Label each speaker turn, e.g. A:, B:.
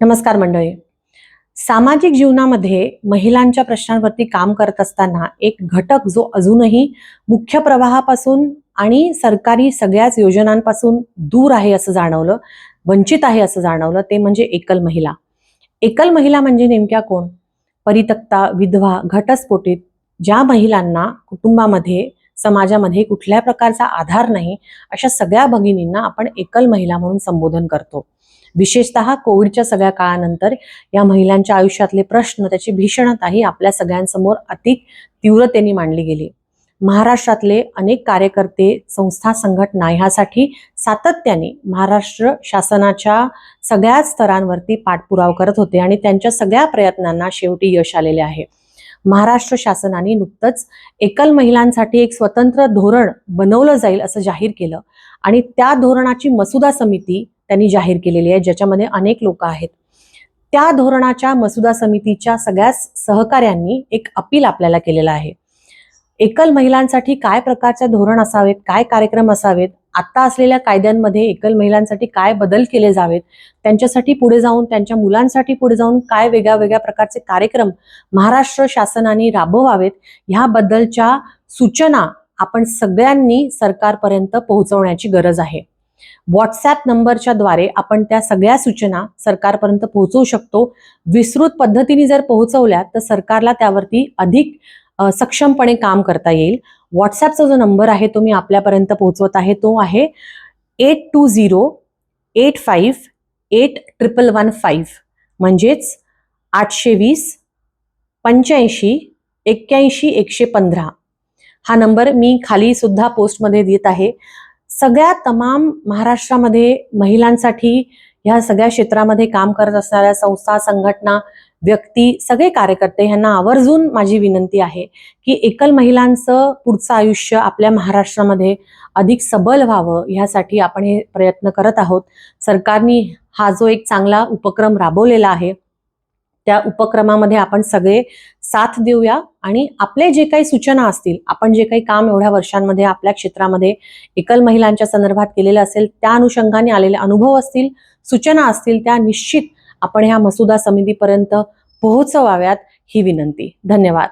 A: नमस्कार मंडळी. सामाजिक जीवनामध्ये महिलांच्या प्रश्नांवरती काम करत असताना एक घटक जो अजूनही मुख्य प्रवाहापासून आणि सरकारी सगळ्याच योजनांपासून दूर आहे असं जाणवलं, वंचित आहे असं जाणवलं, ते म्हणजे एकल महिला. एकल महिला म्हणजे नेमक्या कोण? परित्यक्ता, विधवा, घटस्फोटित ज्या महिलांना कुटुंबामध्ये, समाजामध्ये कुठल्या प्रकारचा आधार नाही, अशा सगळ्या भगिनींना आपण एकल महिला म्हणून संबोधन करतो. विशेषतः कोविडच्या सगळ्या काळानंतर या महिलांच्या आयुष्यातले प्रश्न, त्याची भीषणता ही आपल्या सगळ्यांसमोर अधिक तीव्रतेने मांडली गेली. महाराष्ट्रातले अनेक कार्यकर्ते, संस्था, संघटना ह्यासाठी सातत्याने महाराष्ट्र शासनाच्या सगळ्याच स्तरांवरती पाठपुरावा करत होते आणि त्यांच्या सगळ्या प्रयत्नांना शेवटी यश आलेले आहे. महाराष्ट्र शासनाने नुकतंच एकल महिलांसाठी एक स्वतंत्र धोरण बनवलं जाईल असं जाहीर केलं आणि त्या धोरणाची मसुदा समिती त्यांनी जाहीर केलेली आहे, ज्याच्यामध्ये अनेक लोक आहेत. त्या धोरणाच्या मसुदा समितीच्या सगळ्या सहकाऱ्यांनी एक अपील आपल्याला केलेलं आहे. एकल महिलांसाठी काय प्रकारचे धोरण असावेत, काय कार्यक्रम असावेत, आता असलेल्या कायद्यांमध्ये एकल महिलांसाठी काय बदल केले जावेत, त्यांच्यासाठी पुढे जाऊन, त्यांच्या मुलांसाठी पुढे जाऊन काय वेगळ्या वेगळ्या प्रकारचे कार्यक्रम महाराष्ट्र शासनाने राबवावेत, ह्याबद्दलच्या सूचना आपण सगळ्यांनी सरकारपर्यंत पोहोचवण्याची गरज आहे. व्हॉट्सॲप नंबरच्या द्वारे आपण त्या सगळ्या सूचना सरकारपर्यंत पोहोचवू शकतो. विस्तृत पद्धतीने जर पोहोचवल्या तर सरकारला त्यावरती अधिक सक्षमपणे काम करता येईल. व्हॉट्सॲपचा जो नंबर आहे तो मी आपल्यापर्यंत पोहोचवत आहे, तो आहे 8208581115, म्हणजेच 820 85 81 115. हा नंबर मी खाली सुद्धा पोस्टमध्ये देत आहे. सगळ्या तमाम महाराष्ट्रामध्ये महिलांसाठी ह्या सगळ्या क्षेत्रामध्ये काम करत असणाऱ्या संस्था, संघटना, व्यक्ती, सगळे कार्यकर्ते ह्यांना आवर्जून माझी विनंती आहे की एकल महिलांचं पुढचं आयुष्य आपल्या महाराष्ट्रामध्ये अधिक सबल व्हावं, ह्यासाठी आपण हे प्रयत्न करत आहोत. सरकारने हा जो एक चांगला उपक्रम राबवलेला आहे, त्या उपक्रमामध्ये आपण सगळे साथ देऊया आणि आपले जे काही सूचना असतील, आपण जे काही काम एवढ्या वर्षांमध्ये आपल्या क्षेत्रामध्ये एकल महिलांच्या संदर्भात केलेलं असेल, त्या अनुषंगाने आलेले अनुभव असतील, सूचना असतील, त्या निश्चित आपण ह्या मसुदा समितीपर्यंत पोहोचवाव्यात ही विनंती. धन्यवाद.